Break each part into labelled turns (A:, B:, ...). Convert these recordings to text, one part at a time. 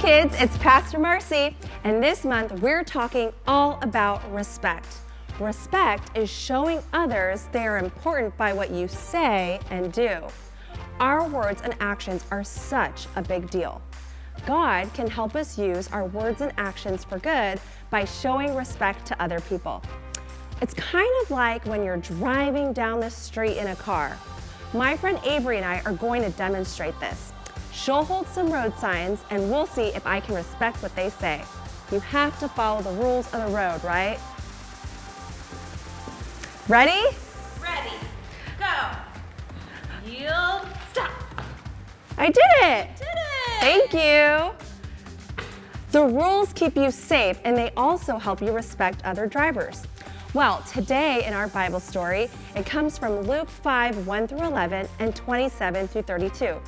A: kids, it's Pastor Marcy, and this month we're talking all about respect. Respect is showing others they are important by what you say and do. Our words and actions are such a big deal. God can help us use our words and actions for good by showing respect to other people. It's kind of like when you're driving down the street in a car. My friend Avery and I are going to demonstrate this. She'll hold some road signs and we'll see if I can respect what they say. You have to follow the rules of the road, right? Ready?
B: Ready, go. Yield, stop.
A: I did it!
B: Did it!
A: Thank you. The rules keep you safe and they also help you respect other drivers. Well, today in our Bible story, it comes from Luke 5, 1 through 11 and 27 through 32.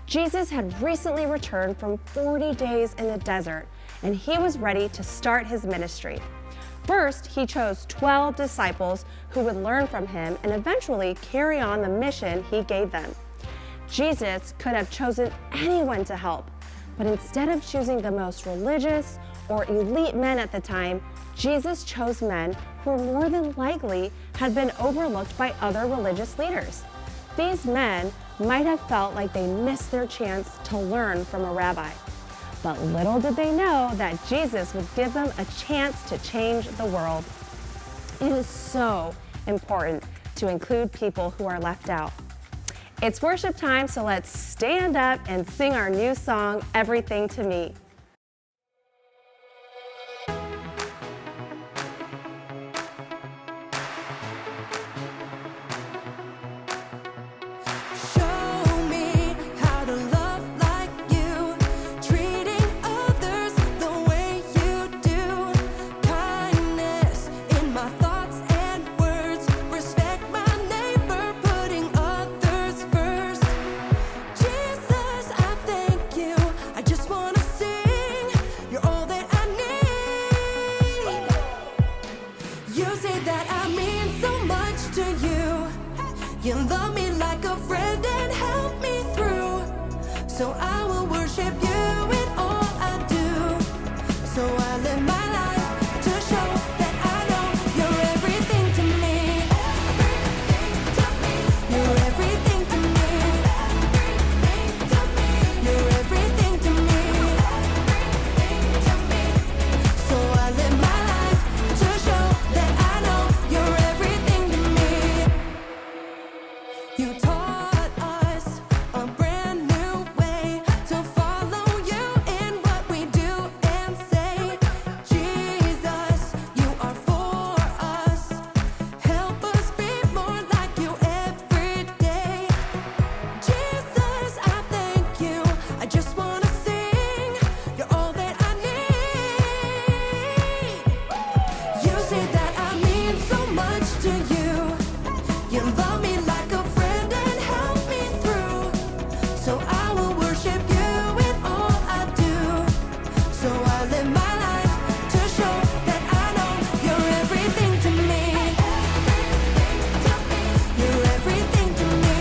A: Jesus had recently returned from 40 days in the desert and he was ready to start his ministry. First, he chose 12 disciples who would learn from him and eventually carry on the mission he gave them. Jesus could have chosen anyone to help, but instead of choosing the most religious or elite men at the time, Jesus chose men who more than likely had been overlooked by other religious leaders. These men might have felt like they missed their chance to learn from a rabbi. But little did they know that Jesus would give them a chance to change the world. It is so important to include people who are left out. It's worship time, so let's stand up and sing our new song, Everything to Me.
C: You love me like a friend and help me through. So I will worship you in all I do. So I live my life to show that I know you're everything to me. You're everything to me. You're everything to me. So I live my life to show that I know you're everything to me. You taught us a brand new way to follow you in what we do and say. Jesus, you are for us. Help us be more like you every day. Jesus, I thank you. I just want to sing. You're all that I need. You say that I mean so much to you. You love me like a friend and help me through. So I will worship you in all I do. So I live my life to show that I know you're everything to me. You're everything to me.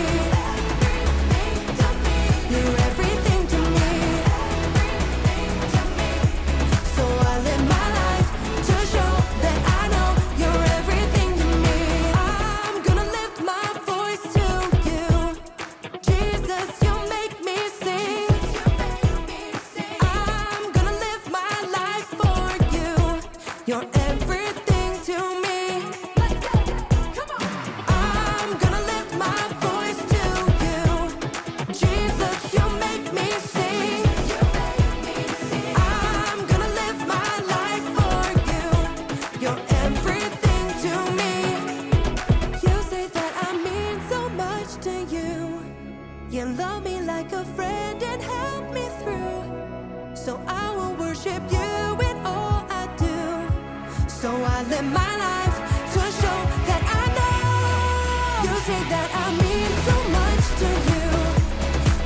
C: You're everything to me. So I live my life to show that I know you're everything to me. I'm gonna lift my voice to you. Jesus, you make me sing. I'm gonna live my life for you. You're everything to me. I'm gonna lift my voice to you. Jesus, you make me sing. I'm gonna live my life for you. You're everything to me. You say that I mean so much to you. You love me like a friend and help me through. So I will worship you in all I do. So I live my life to show that I know. You say that I mean so much to you.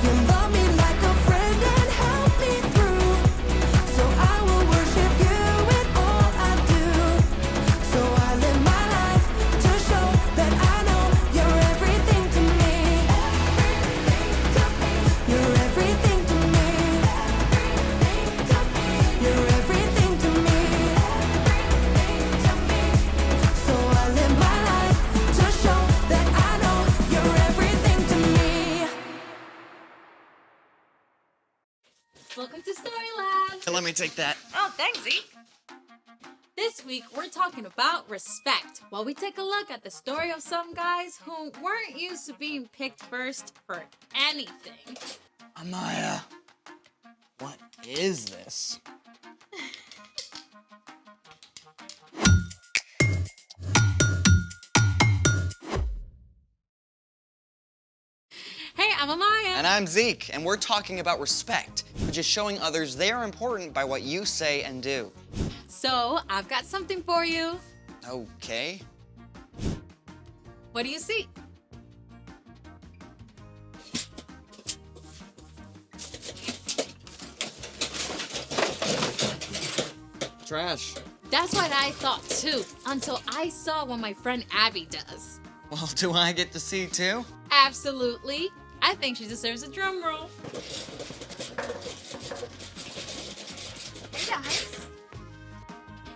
C: You love me like a friend and help me through. So I will worship you in all I do. So I live my life to show that I know you're everything to me. You're everything to me.
D: welcome to Storyland.
E: Let me take that.
B: Oh, thanks, Zeke.
D: This week we're talking about respect, while we take a look at the story of some guys who weren't used to being picked first for anything.
E: Amaya, what is this?
D: Hey, I'm Amaya.
E: And I'm Zeke, and we're talking about respect, which is showing others they are important by what you say and do.
D: So, I've got something for you.
E: Okay.
D: What do you see?
E: Trash.
D: That's what I thought too, until I saw what my friend Abby does.
E: Well, do I get to see too?
D: Absolutely. I think she deserves a drum roll.
B: Hey, guys.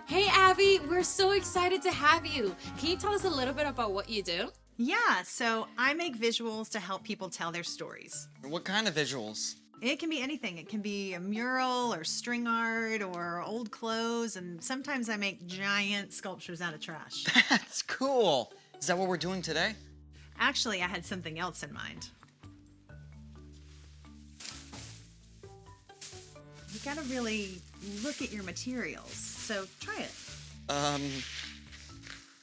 D: Hey Abby, we're so excited to have you. Can you tell us a little bit about what you do?
F: Yeah, so I make visuals to help people tell their stories.
E: What kind of visuals?
F: It can be anything. It can be a mural or string art or old clothes, and sometimes I make giant sculptures out of trash.
E: That's cool. Is that what we're doing today?
F: Actually, I had something else in mind. You gotta really look at your materials, so try it.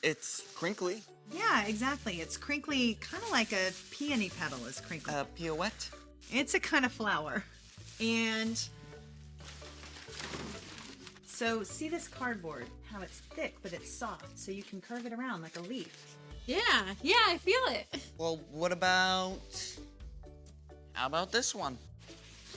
E: It's crinkly.
F: Yeah, exactly. It's crinkly, kind of like a peony petal is crinkly.
E: Pirouette?
F: It's a kind of flower. And so see this cardboard, how it's thick, but it's soft, so you can curve it around like a leaf.
D: Yeah, I feel it.
E: Well, how about this one?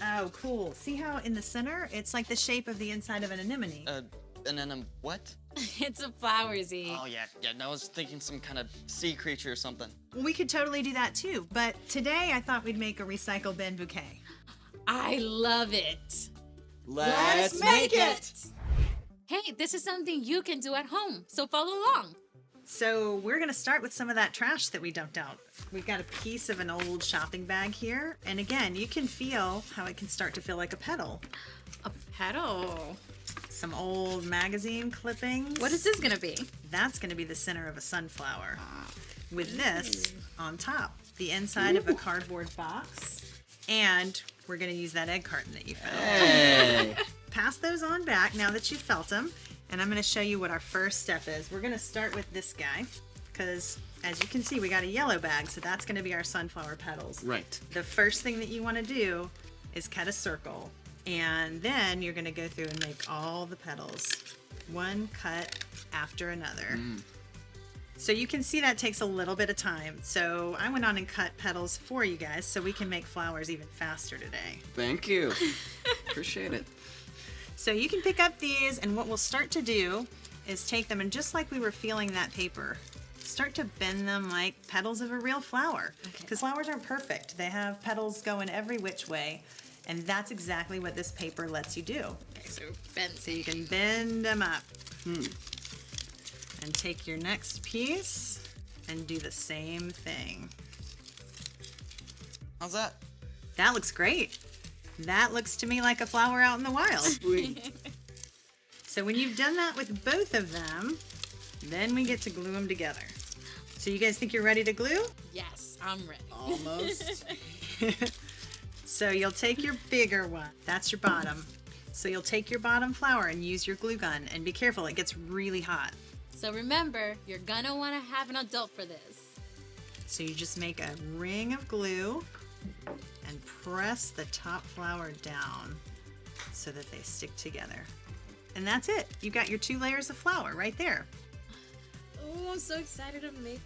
F: Oh, cool. See how in the center, it's like the shape of the inside of an anemone.
E: And then what?
D: It's a flower, Z.
E: Oh, yeah, I was thinking some kind of sea creature or something.
F: Well, we could totally do that too, but today I thought we'd make a recycle bin bouquet.
D: I love it.
E: Let's make it!
D: Hey, this is something you can do at home, so follow along.
F: So we're gonna start with some of that trash that we dumped out. We've got a piece of an old shopping bag here, and again, you can feel how it can start to feel like a petal.
D: A petal.
F: Some old magazine clippings.
D: What is this gonna be?
F: That's gonna be the center of a sunflower. With this on top, the inside of a cardboard box, and we're gonna use that egg carton that you felt.
E: Hey!
F: Pass those on back now that you've felt them, and I'm gonna show you what our first step is. We're gonna start with this guy, because as you can see, we got a yellow bag, so that's gonna be our sunflower petals.
E: Right.
F: The first thing that you wanna do is cut a circle, and then you're gonna go through and make all the petals, one cut after another. So you can see that takes a little bit of time. So I went on and cut petals for you guys so we can make flowers even faster today.
E: Thank you. Appreciate it.
F: So you can pick up these, and what we'll start to do is take them, and just like we were feeling that paper, start to bend them like petals of a real flower. Because flowers aren't perfect. They have petals going every which way, and that's exactly what this paper lets you do.
D: Okay, so bend.
F: So you can bend them up. And take your next piece and do the same thing.
E: How's that?
F: That looks great. That looks to me like a flower out in the wild.
E: Sweet.
F: So when you've done that with both of them, then we get to glue them together. So you guys think you're ready to glue?
D: Yes, I'm ready.
E: Almost.
F: So you'll take your bigger one. That's your bottom. So you'll take your bottom flower and use your glue gun, and be careful, it gets really hot.
D: So remember, you're gonna wanna have an adult for this.
F: So you just make a ring of glue and press the top flower down so that they stick together. And that's it. You've got your 2 layers of flour right there.
D: Oh, I'm so excited to make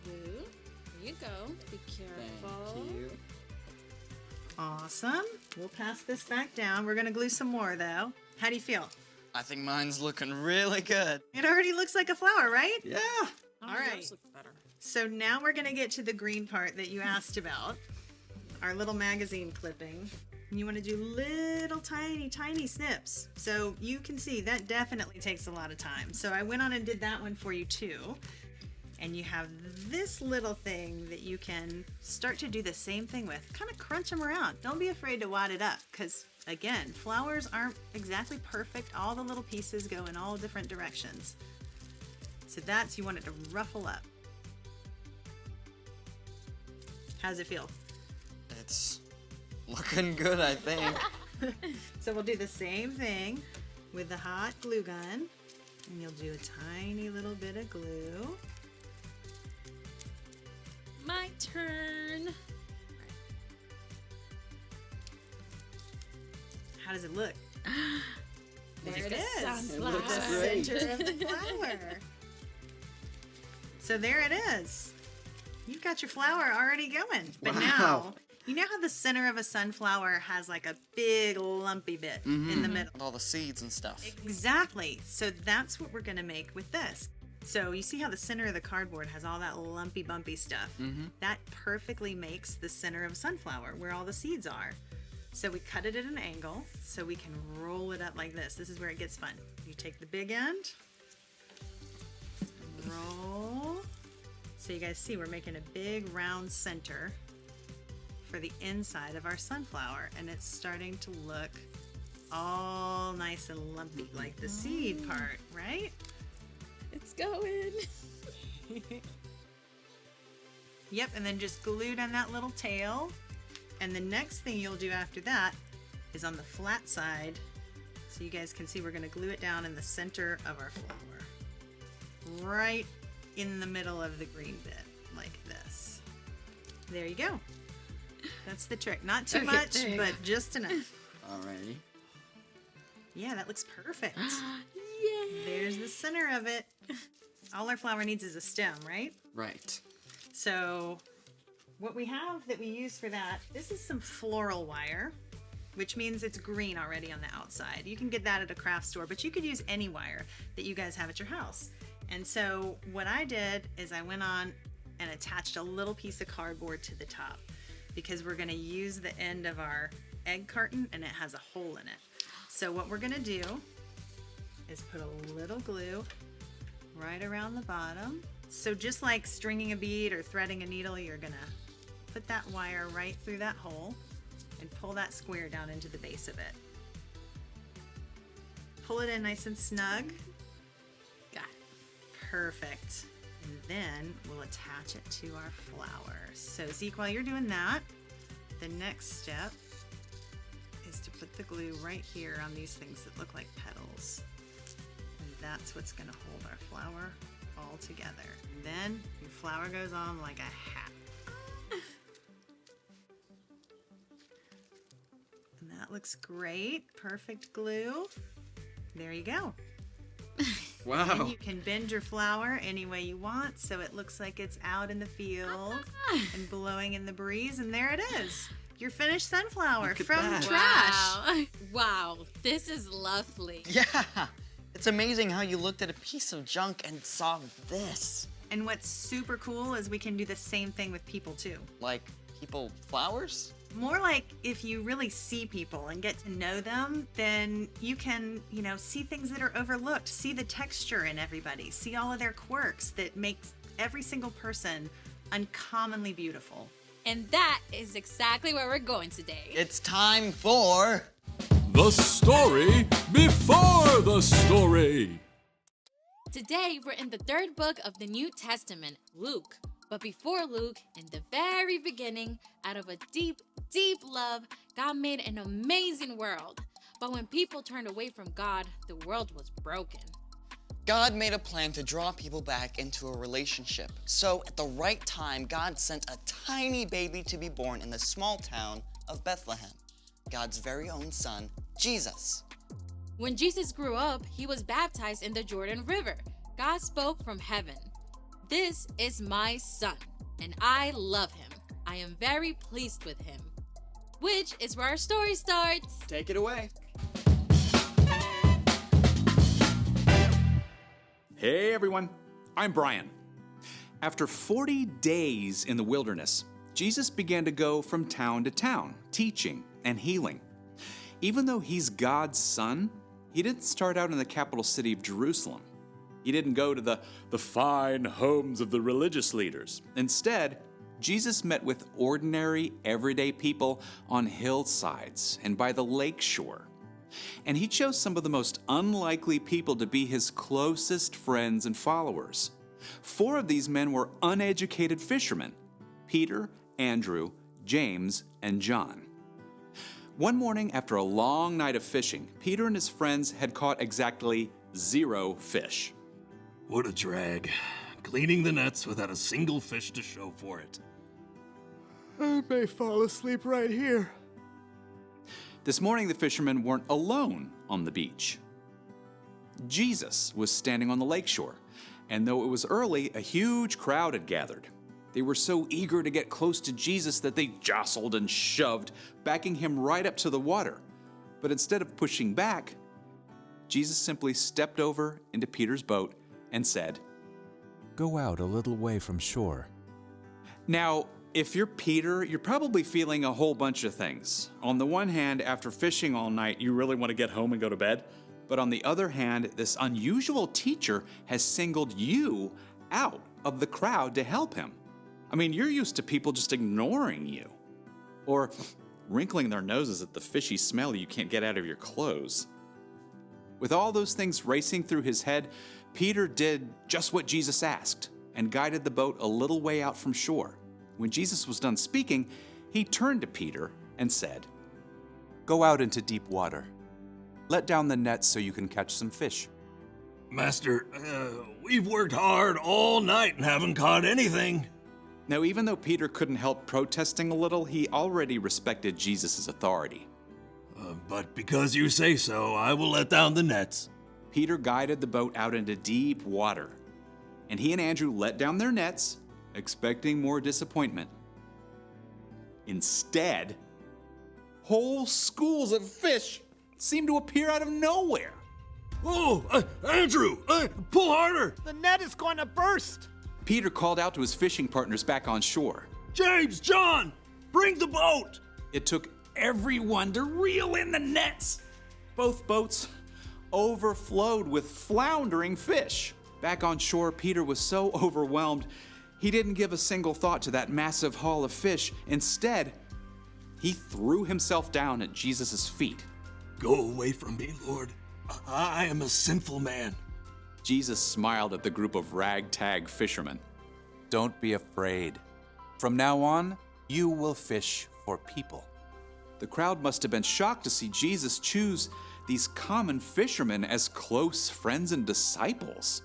D: glue. Here you go. Be careful.
E: Thank you.
F: Awesome. We'll pass this back down. We're gonna glue some more though. How do you feel?
E: I think mine's looking really good.
F: It already looks like a flower, right?
E: Yeah.
F: All right. So now we're gonna get to the green part that you asked about. Our little magazine clipping. And you wanna do little tiny snips. So you can see that definitely takes a lot of time. So I went on and did that one for you too. And you have this little thing that you can start to do the same thing with. Kind of crunch them around. Don't be afraid to wad it up because, again, flowers aren't exactly perfect. All the little pieces go in all different directions. So you want it to ruffle up. How's it feel?
E: It's looking good, I think.
F: So we'll do the same thing with the hot glue gun. And you'll do a tiny little bit of glue.
D: My turn.
F: How does it look? There it
D: The
F: is.
D: sunflower.
F: The center of the flower. So there it is. You've got your flower already going. But now, you know how the center of a sunflower has like a big lumpy bit in the middle?
E: With all the seeds and stuff.
F: Exactly. So that's what we're going to make with this. So you see how the center of the cardboard has all that lumpy bumpy stuff? That perfectly makes the center of a sunflower where all the seeds are. So we cut it at an angle so we can roll it up like this. This is where it gets fun. You take the big end, roll. So you guys see we're making a big round center for the inside of our sunflower, and it's starting to look all nice and lumpy like the seed part, right?
D: It's going.
F: Yep, and then just glue down that little tail. And the next thing you'll do after that is on the flat side. So you guys can see we're going to glue it down in the center of our flower. Right in the middle of the green bit, like this. There you go. That's the trick. Not too much,
D: there you
F: but just enough.
E: Alrighty.
F: Yeah, that looks perfect.
D: Yay.
F: There's the center of it. All our flower needs is a stem, right?
E: Right.
F: So what we have that we use for that, this is some floral wire, which means it's green already on the outside. You can get that at a craft store, but you could use any wire that you guys have at your house. And so what I did is I went on and attached a little piece of cardboard to the top because we're gonna use the end of our egg carton and it has a hole in it. So what we're gonna do is put a little glue right around the bottom. So just like stringing a bead or threading a needle, you're gonna put that wire right through that hole and pull that square down into the base of it. Pull it in nice and snug.
D: Got it.
F: Perfect. And then we'll attach it to our flower. So Zeke, while you're doing that, the next step is to put the glue right here on these things that look like petals. And that's what's gonna hold our flower all together. And then your flower goes on like a hat. And that looks great. Perfect glue. There you go.
E: Wow.
F: And you can bend your flower any way you want so it looks like it's out in the field and blowing in the breeze. And there it is. Your finished sunflower
E: Look at
F: from
E: that.
F: trash.
D: Wow. This is lovely.
E: Yeah. It's amazing how you looked at a piece of junk and saw this.
F: And what's super cool is we can do the same thing with people too.
E: Like people flowers?
F: More like if you really see people and get to know them, then you can, see things that are overlooked, see the texture in everybody, see all of their quirks that makes every single person uncommonly beautiful.
D: And that is exactly where we're going today.
E: It's time for
G: The story before the story.
D: Today, we're in the third book of the New Testament, Luke. But before Luke, in the very beginning, out of a deep, deep love, God made an amazing world. But when people turned away from God, the world was broken.
E: God made a plan to draw people back into a relationship. So at the right time, God sent a tiny baby to be born in the small town of Bethlehem, God's very own son, Jesus.
D: When Jesus grew up, he was baptized in the Jordan River. God spoke from heaven. This is my son, and I love him. I am very pleased with him. Which is where our story starts.
E: Take it away.
G: Hey everyone, I'm Brian. After 40 days in the wilderness, Jesus began to go from town to town, teaching and healing. Even though he's God's son, he didn't start out in the capital city of Jerusalem. He didn't go to the fine homes of the religious leaders. Instead, Jesus met with ordinary, everyday people on hillsides and by the lake shore. And he chose some of the most unlikely people to be his closest friends and followers. 4 of these men were uneducated fishermen: Peter, Andrew, James, and John. One morning, after a long night of fishing, Peter and his friends had caught exactly 0 fish.
H: What a drag. Cleaning the nets without a single fish to show for it.
I: I may fall asleep right here.
G: This morning, the fishermen weren't alone on the beach. Jesus was standing on the lakeshore, and though it was early, a huge crowd had gathered. They were so eager to get close to Jesus that they jostled and shoved, backing him right up to the water. But instead of pushing back, Jesus simply stepped over into Peter's boat and said,
I: Go out a little way from shore.
G: Now, if you're Peter, you're probably feeling a whole bunch of things. On the one hand, after fishing all night, you really want to get home and go to bed. But on the other hand, this unusual teacher has singled you out of the crowd to help him. I mean, you're used to people just ignoring you or wrinkling their noses at the fishy smell you can't get out of your clothes. With all those things racing through his head, Peter did just what Jesus asked and guided the boat a little way out from shore. When Jesus was done speaking, he turned to Peter and said,
I: Go out into deep water. Let down the nets so you can catch some fish.
H: Master, we've worked hard all night and haven't caught anything.
G: Now, even though Peter couldn't help protesting a little, he already respected Jesus' authority.
H: But because you say so, I will let down the nets.
G: Peter guided the boat out into deep water, and he and Andrew let down their nets, expecting more disappointment. Instead, whole schools of fish seemed to appear out of nowhere.
H: Oh, Andrew, pull harder.
I: The net is going to burst.
G: Peter called out to his fishing partners back on shore.
H: James, John, bring the boat.
G: It took everyone to reel in the nets. Both boats overflowed with floundering fish. Back on shore, Peter was so overwhelmed, he didn't give a single thought to that massive haul of fish. Instead, he threw himself down at Jesus' feet.
H: Go away from me, Lord. I am a sinful man.
G: Jesus smiled at the group of ragtag fishermen.
I: Don't be afraid. From now on, you will fish for people.
G: The crowd must have been shocked to see Jesus choose these common fishermen as close friends and disciples.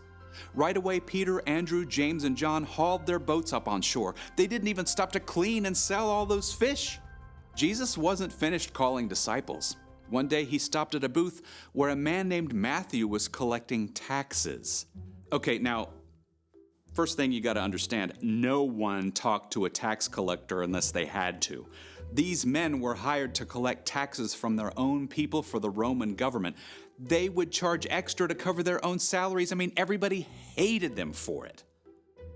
G: Right away, Peter, Andrew, James, and John hauled their boats up on shore. They didn't even stop to clean and sell all those fish. Jesus wasn't finished calling disciples. One day he stopped at a booth where a man named Matthew was collecting taxes. Okay, now, first thing you got to understand, no one talked to a tax collector unless they had to. These men were hired to collect taxes from their own people for the Roman government. They would charge extra to cover their own salaries. I mean, everybody hated them for it.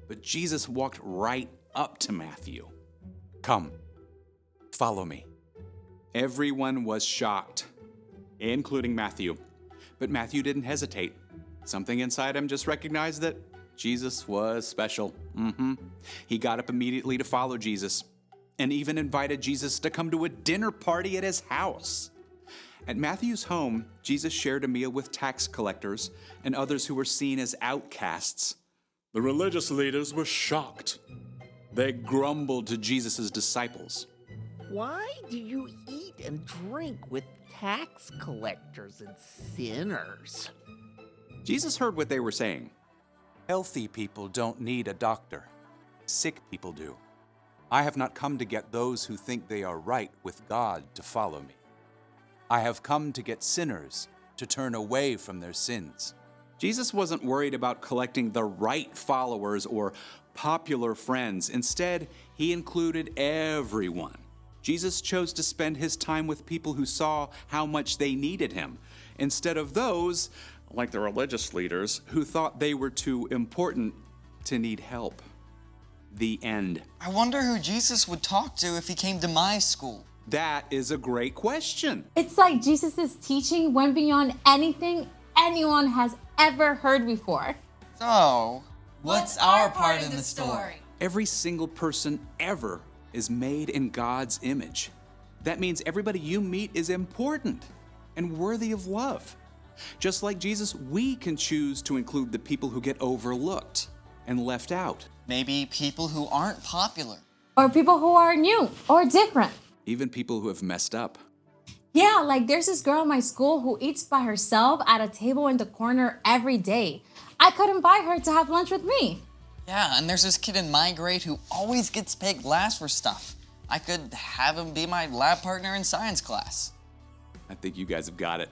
G: But Jesus walked right up to Matthew.
I: Come, follow me.
G: Everyone was shocked, including Matthew. But Matthew didn't hesitate. Something inside him just recognized that Jesus was special. He got up immediately to follow Jesus and even invited Jesus to come to a dinner party at his house. At Matthew's home, Jesus shared a meal with tax collectors and others who were seen as outcasts. The religious leaders were shocked. They grumbled to Jesus' disciples.
J: Why do you eat and drink with tax collectors and sinners?
G: Jesus heard what they were saying.
I: Healthy people don't need a doctor. Sick people do. I have not come to get those who think they are right with God to follow me. I have come to get sinners to turn away from their sins.
G: Jesus wasn't worried about collecting the right followers or popular friends. Instead, he included everyone. Jesus chose to spend his time with people who saw how much they needed him, instead of those, like the religious leaders, who thought they were too important to need help. The end.
E: I wonder who Jesus would talk to if he came to my school.
G: That is a great question.
D: It's like Jesus' teaching went beyond anything anyone has ever heard before.
E: So, what's our part in the story?
G: Every single person ever is made in God's image. That means everybody you meet is important and worthy of love. Just like Jesus, we can choose to include the people who get overlooked and left out.
E: Maybe people who aren't popular.
D: Or people who are new or different.
G: Even people who have messed up.
D: Yeah, like there's this girl in my school who eats by herself at a table in the corner every day. I could invite her to have lunch with me.
E: Yeah, and there's this kid in my grade who always gets picked last for stuff. I could have him be my lab partner in science class.
G: I think you guys have got it.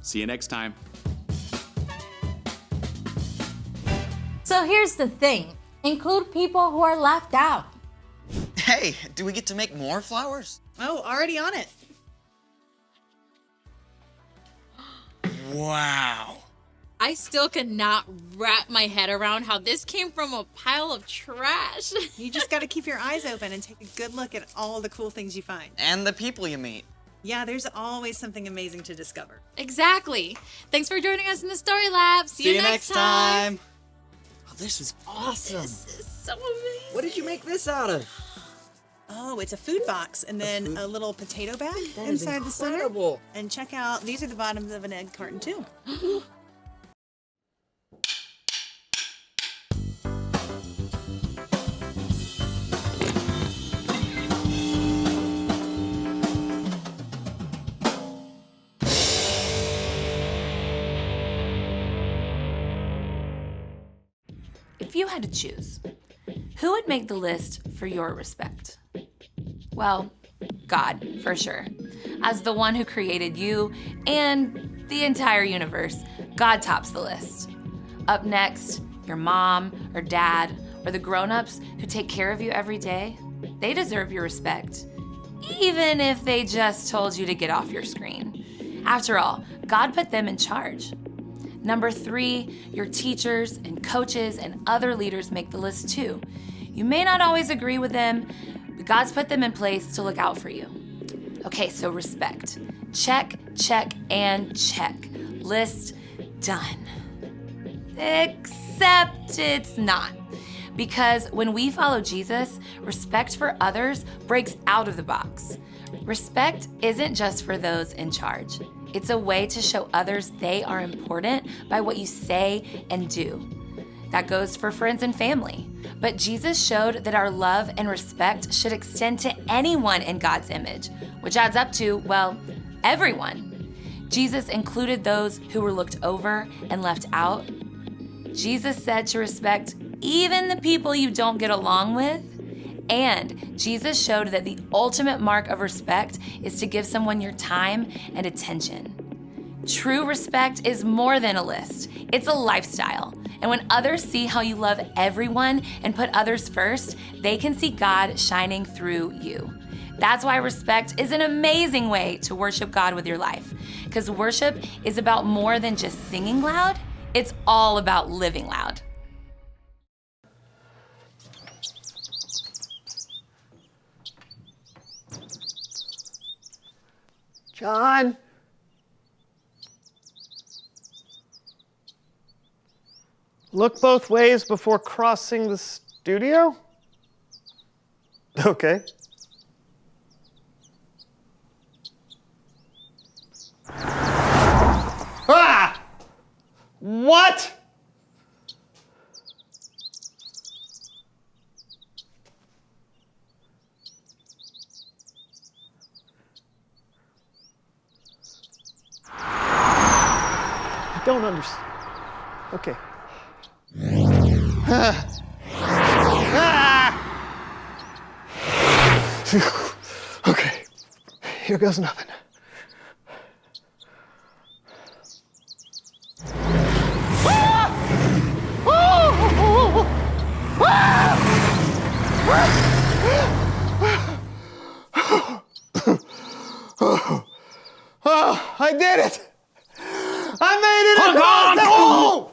G: See you next time.
D: So here's the thing. Include people who are left out.
E: Hey, do we get to make more flowers?
F: Oh, already on it.
E: Wow.
D: I still cannot wrap my head around how this came from a pile of trash.
F: You just got to keep your eyes open and take a good look at all the cool things you find.
E: And the people you meet.
F: Yeah, there's always something amazing to discover.
D: Exactly. Thanks for joining us in the Story Lab. See you next time.
E: Oh, this is awesome.
D: This is so amazing.
J: What did you make this out of?
F: Oh, it's a food box and then a little potato bag
J: That is
F: inside the center.
J: incredible.
F: And check out, these are the bottoms of an egg carton too.
K: If you had to choose, who would make the list for your respect? Well, God, for sure. As the one who created you and the entire universe, God tops the list. Up next, your mom or dad or the grown-ups who take care of you every day, they deserve your respect, even if they just told you to get off your screen. After all, God put them in charge. Number 3, your teachers and coaches and other leaders make the list too. You may not always agree with them, but God's put them in place to look out for you. Okay, so respect. Check, check, and check. List done. Except it's not. Because when we follow Jesus, respect for others breaks out of the box. Respect isn't just for those in charge. It's a way to show others they are important by what you say and do. That goes for friends and family. But Jesus showed that our love and respect should extend to anyone in God's image, which adds up to, well, everyone. Jesus included those who were looked over and left out. Jesus said to respect even the people you don't get along with. And Jesus showed that the ultimate mark of respect is to give someone your time and attention. True respect is more than a list. It's a lifestyle. And when others see how you love everyone and put others first, they can see God shining through you. That's why respect is an amazing way to worship God with your life. Because worship is about more than just singing loud. It's all about living loud.
L: John? Look both ways before crossing the studio? Okay. Ah! What? I don't understand. Okay. Okay, here goes nothing. Oh, I did it! I made it across the hole!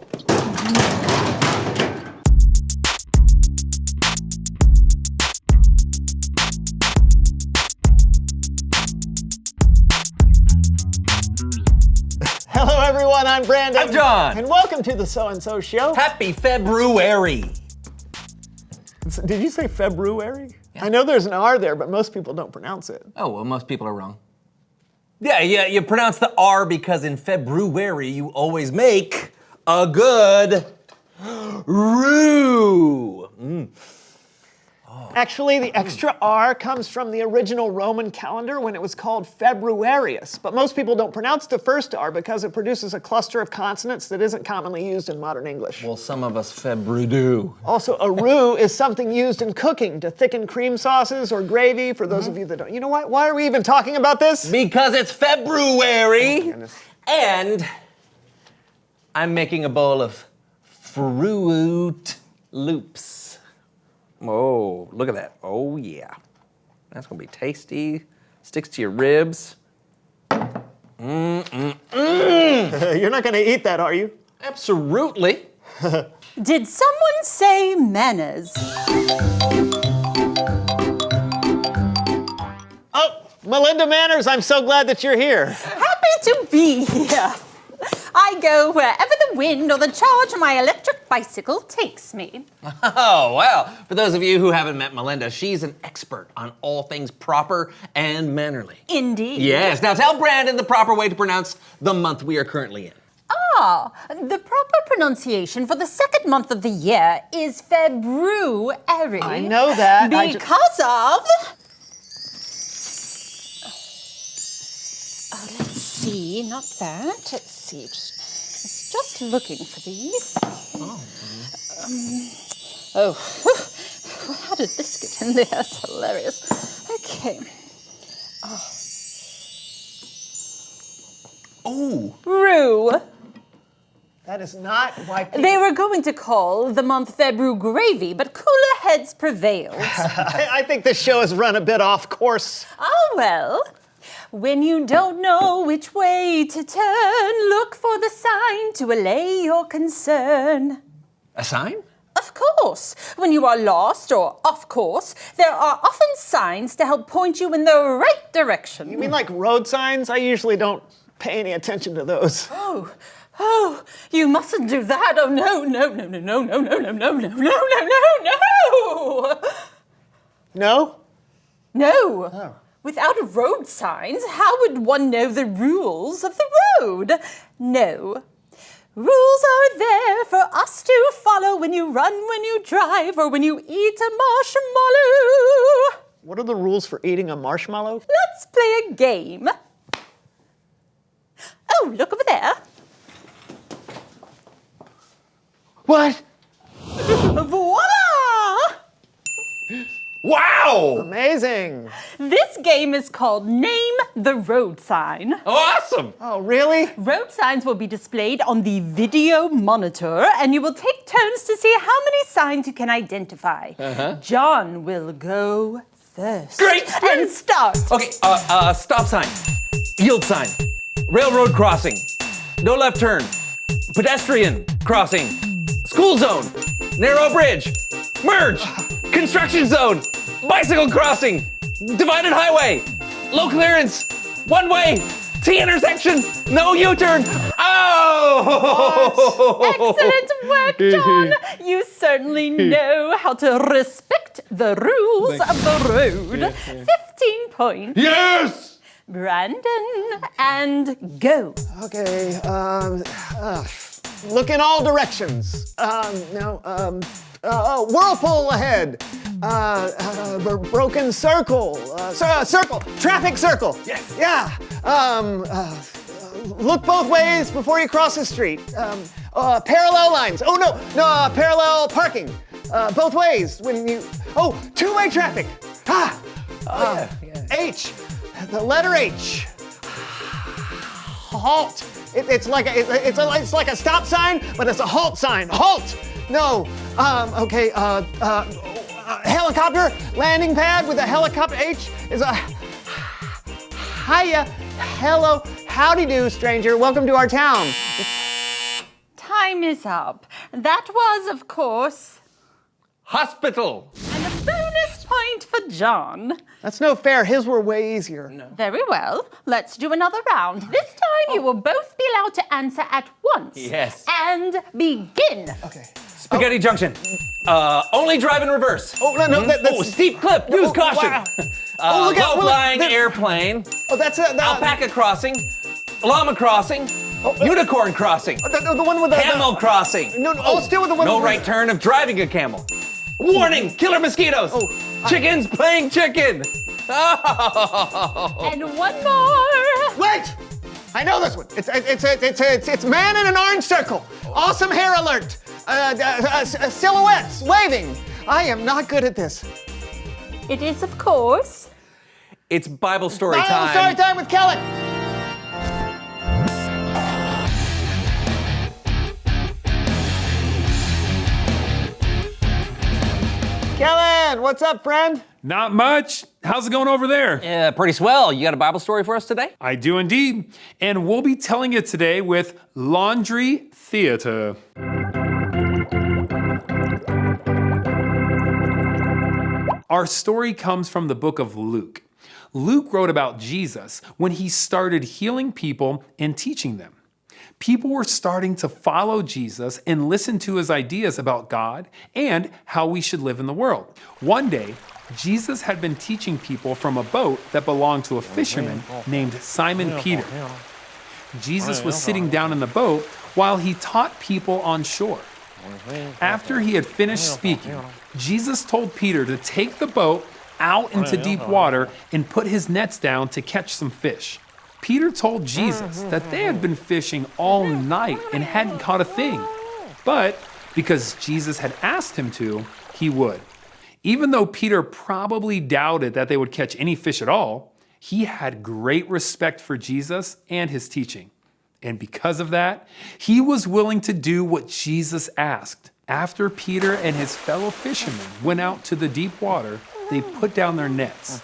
L: Hello, everyone. I'm Brandon.
M: I'm John.
L: And welcome to the So and So Show.
M: Happy February.
L: Did you say February? Yeah. I know there's an R there, but most people don't pronounce it.
M: Oh, well, most people are wrong. Yeah, you pronounce the R because in February you always make a good roux.
L: Actually, the extra R comes from the original Roman calendar when it was called Februarius. But most people don't pronounce the first R because it produces a cluster of consonants that isn't commonly used in modern English.
M: Well, some of us February.
L: Also, a roux is something used in cooking to thicken cream sauces or gravy, for those of you that don't. You know what? Why are we even talking about this?
M: Because it's February, and I'm making a bowl of Fruit Loops. Oh, look at that. Oh, yeah. That's gonna be tasty. Sticks to your ribs.
L: You're not gonna eat that, are you?
M: Absolutely.
N: Did someone say manners?
L: Oh, Melinda Manners, I'm so glad that you're here.
N: Happy to be here. I go wherever the wind or the charge of my electric bicycle takes me.
M: Oh, well, for those of you who haven't met Melinda, she's an expert on all things proper and mannerly.
N: Indeed.
M: Yes. Now tell Brandon the proper way to pronounce the month we are currently in.
N: Ah, the proper pronunciation for the second month of the year is February.
L: I know that.
N: Because of... let's see, not that. Let's see, just looking for these. How did this get in there? That's hilarious. Okay. Rue.
L: That is not why people...
N: They were going to call the month February gravy, but cooler heads prevailed.
L: I think this show has run a bit off course.
N: Oh, well. When you don't know which way to turn, look for the sign to allay your concern.
M: A sign?
N: Of course. When you are lost or off course, there are often signs to help point you in the right direction.
L: You mean like road signs? I usually don't pay any attention to those.
N: Oh, you mustn't do that. Oh, no.
L: No?
N: No.
L: Oh.
N: Without road signs, how would one know the rules of the road? No. Rules are there for us to follow when you run, when you drive, or when you eat a marshmallow.
L: What are the rules for eating a marshmallow?
N: Let's play a game. Oh, look over there.
L: What?
N: Voila!
M: Wow!
L: Amazing.
N: This game is called Name the Road Sign.
M: Awesome!
L: Oh, really?
N: Road signs will be displayed on the video monitor, and you will take turns to see how many signs you can identify. John will go first.
M: Great!
N: And start.
M: Okay, stop sign, yield sign, railroad crossing, no left turn, pedestrian crossing, school zone, narrow bridge, merge, construction zone, bicycle crossing, divided highway, low clearance, one way, T intersection, no U-turn. Oh!
N: Excellent work, John. You certainly know how to respect the rules of the road. 15 points.
M: Yes!
N: Brandon, and go.
L: Okay, look in all directions. Whirlpool ahead. Broken circle. Circle. Traffic circle.
M: Yes.
L: Yeah. Look both ways before you cross the street. Parallel lines. Oh, no, parallel parking. Both ways when you... Oh, two-way traffic. H. The letter H. Halt. It's like a stop sign, but it's a halt sign. Halt. No. Okay. Helicopter landing pad with a helicopter. H is a hiya. Hello. Howdy do, stranger. Welcome to our town.
N: Time is up. That was, of course,
M: Hospital.
N: and a bonus point point for John.
L: That's no fair. His were way easier.
N: Very well. Let's do another round. This time you will both be allowed to answer at once.
M: Yes.
N: And begin.
L: Okay.
M: Spaghetti Junction. Only drive in reverse.
L: Oh, no, that's...
M: Steep cliff. Use caution.
L: Wow. Look out,
M: Low-flying
L: look,
M: airplane.
L: Oh, that's it.
M: Alpaca crossing. Llama crossing. Unicorn crossing.
L: The one with the...
M: Camel crossing.
L: No, I'll still with the one
M: No
L: with
M: right turn of driving a camel. Warning! Killer mosquitoes! Chickens playing chicken! Oh.
N: And one more.
L: Wait! I know this one. It's man in an orange circle. Awesome hair alert. Silhouettes waving. I am not good at this.
N: It is, of course.
M: It's Bible story
L: Bible
M: time.
L: story time with Kellen. Kellen, what's up, friend?
O: Not much. How's it going over there?
M: Yeah, pretty swell. You got a Bible story for us today?
O: I do indeed. And we'll be telling it today with Laundry Theater. Our story comes from the book of Luke. Luke wrote about Jesus when he started healing people and teaching them. People were starting to follow Jesus and listen to his ideas about God and how we should live in the world. One day, Jesus had been teaching people from a boat that belonged to a fisherman named Simon Peter. Jesus was sitting down in the boat while he taught people on shore. After he had finished speaking, Jesus told Peter to take the boat out into deep water and put his nets down to catch some fish. Peter told Jesus that they had been fishing all night and hadn't caught a thing. But because Jesus had asked him to, he would. Even though Peter probably doubted that they would catch any fish at all, he had great respect for Jesus and his teaching. And because of that, he was willing to do what Jesus asked. After Peter and his fellow fishermen went out to the deep water, they put down their nets.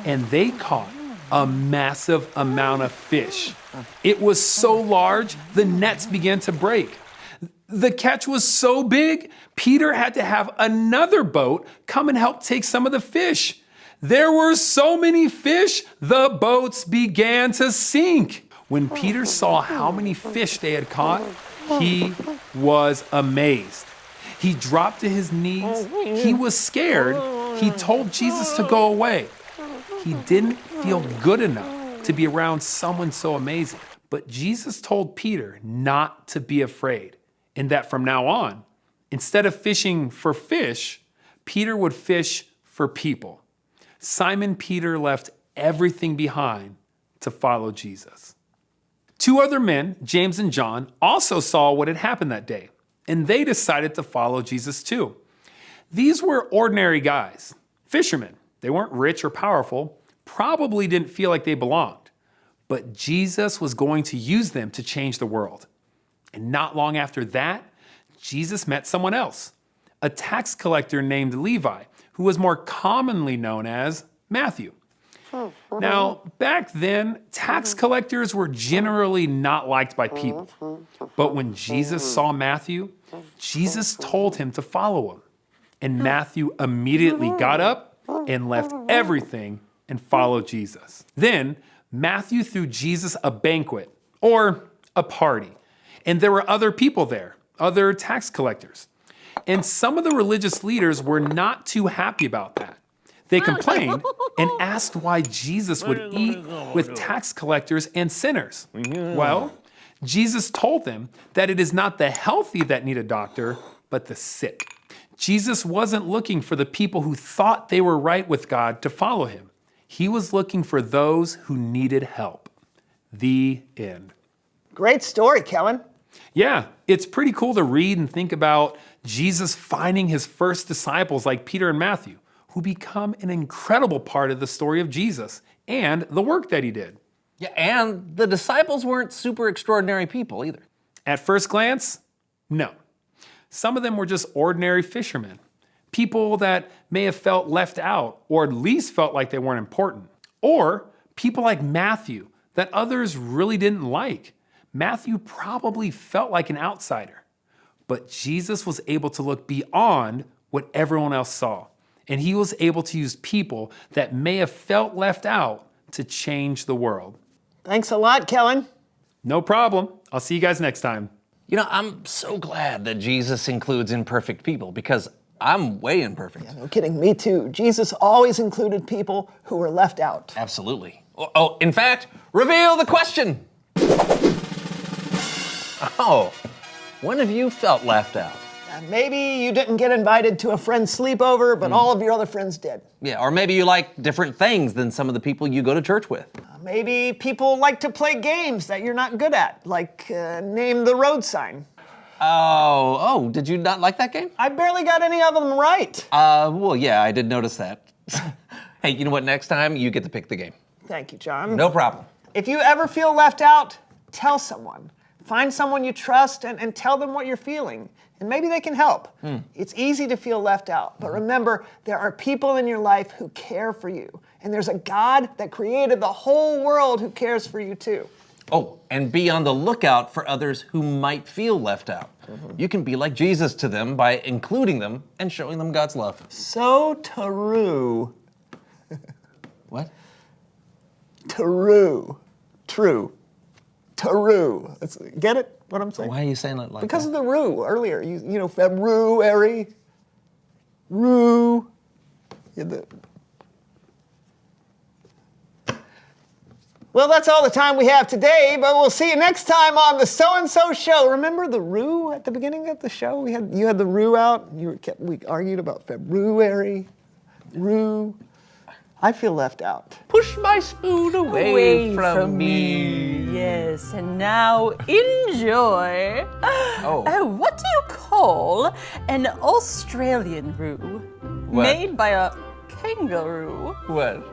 O: And they caught a massive amount of fish. It was so large, the nets began to break. The catch was so big, Peter had to have another boat come and help take some of the fish. There were so many fish, the boats began to sink. When Peter saw how many fish they had caught, he was amazed. He dropped to his knees. He was scared. He told Jesus to go away. He didn't feel good enough to be around someone so amazing. But Jesus told Peter not to be afraid, and that from now on, instead of fishing for fish, Peter would fish for people. Simon Peter left everything behind to follow Jesus. Two other men, James and John, also saw what had happened that day, and they decided to follow Jesus too. These were ordinary guys, fishermen. They weren't rich or powerful, probably didn't feel like they belonged. But Jesus was going to use them to change the world. And not long after that, Jesus met someone else, a tax collector named Levi, who was more commonly known as Matthew. Now, back then, tax collectors were generally not liked by people. But when Jesus saw Matthew, Jesus told him to follow him. And Matthew immediately got up and left everything and followed Jesus. Then Matthew threw Jesus a banquet, or a party. And there were other people there, other tax collectors. And some of the religious leaders were not too happy about that. They complained and asked why Jesus would eat with tax collectors and sinners. Well, Jesus told them that it is not the healthy that need a doctor, but the sick. Jesus wasn't looking for the people who thought they were right with God to follow him. He was looking for those who needed help. The end.
L: Great story, Kellen.
O: Yeah, it's pretty cool to read and think about Jesus finding his first disciples like Peter and Matthew, who become an incredible part of the story of Jesus and the work that he did.
M: Yeah, and the disciples weren't super extraordinary people either.
O: At first glance, no. Some of them were just ordinary fishermen, people that may have felt left out or at least felt like they weren't important. Or people like Matthew that others really didn't like. Matthew probably felt like an outsider, but Jesus was able to look beyond what everyone else saw and he was able to use people that may have felt left out to change the world.
L: Thanks a lot, Kellen.
O: No problem. I'll see you guys next time.
M: You know, I'm so glad that Jesus includes imperfect people because I'm way imperfect.
L: Yeah, no kidding, me too. Jesus always included people who were left out.
M: Absolutely. Oh, in fact, reveal the question. Oh, when have you felt left out?
L: Maybe you didn't get invited to a friend's sleepover, but all of your other friends did.
M: Yeah, or maybe you like different things than some of the people you go to church with.
L: Maybe people like to play games that you're not good at, like name the road sign.
M: Oh, did you not like that game?
L: I barely got any of them right.
M: Well, yeah, I did notice that. Hey, you know what? Next time, you get to pick the game.
L: Thank you, John.
M: No problem.
L: If you ever feel left out, tell someone. Find someone you trust and tell them what you're feeling. And maybe they can help. It's easy to feel left out, but remember, there are people in your life who care for you. And there's a God that created the whole world who cares for you too.
M: Oh, and be on the lookout for others who might feel left out. You can be like Jesus to them by including them and showing them God's love.
L: So true.
M: What?
L: True. Get it? What I'm saying?
M: Why are you saying it like
L: because
M: that?
L: of the rue earlier. You know, February. Rue. Well, that's all the time we have today, but we'll see you next time on the So-and-So Show. Remember the rue at the beginning of the show? You had the rue out. We argued about February. Rue. I feel left out.
M: Push my spoon away from me.
N: Yes, and now enjoy.
M: Oh,
N: what do you call an Australian roo?
M: What?
N: Made by a kangaroo.
M: What?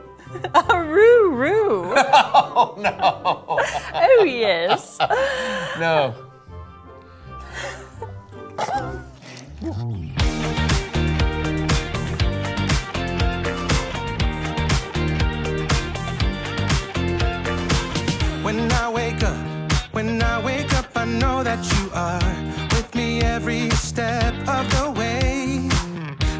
N: A roo-roo.
M: Oh, no.
N: Oh, yes.
M: No.
C: When I wake up, I know that you are with me every step of the way.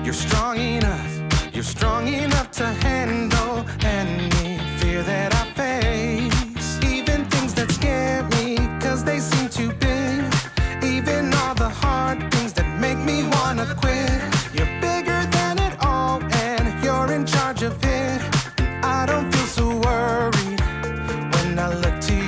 C: You're strong enough to handle any fear that I face. Even things that scare me, 'cause they seem too big. Even all the hard things that make me wanna quit. You're bigger than it all, and you're in charge of it. And I don't feel so worried when I look to you.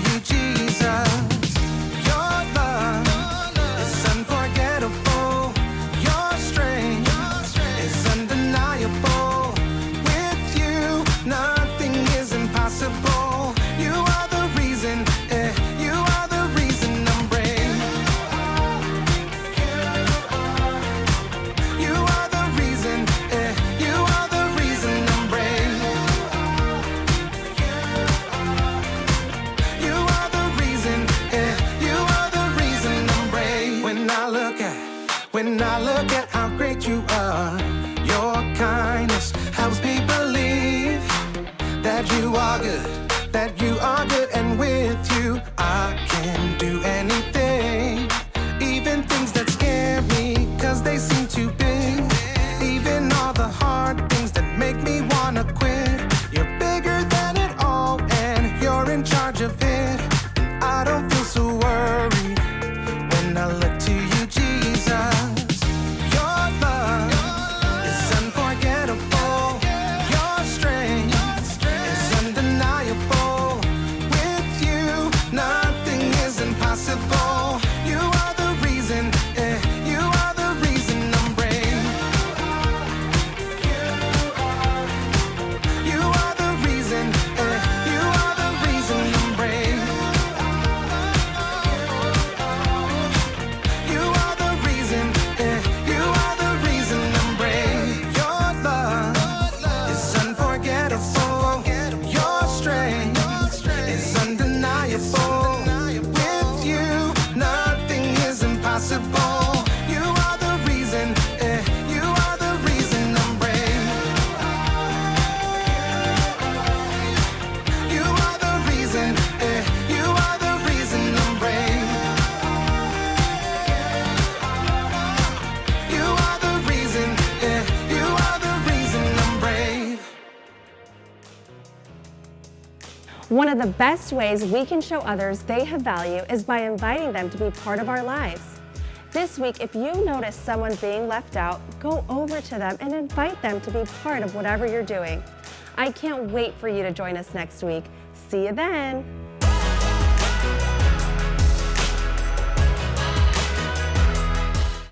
C: When I look at how great you are, your kindness helps me believe that you are good, and with you I can do anything. Even things that scare me, 'cause they seem too big. Even all the hard things that make me wanna quit. You're bigger than it all, and you're in charge of it. And I don't feel so worried when I look to you, Jesus.
A: One of the best ways we can show others they have value is by inviting them to be part of our lives. This week, if you notice someone being left out, go over to them and invite them to be part of whatever you're doing. I can't wait for you to join us next week. See you then.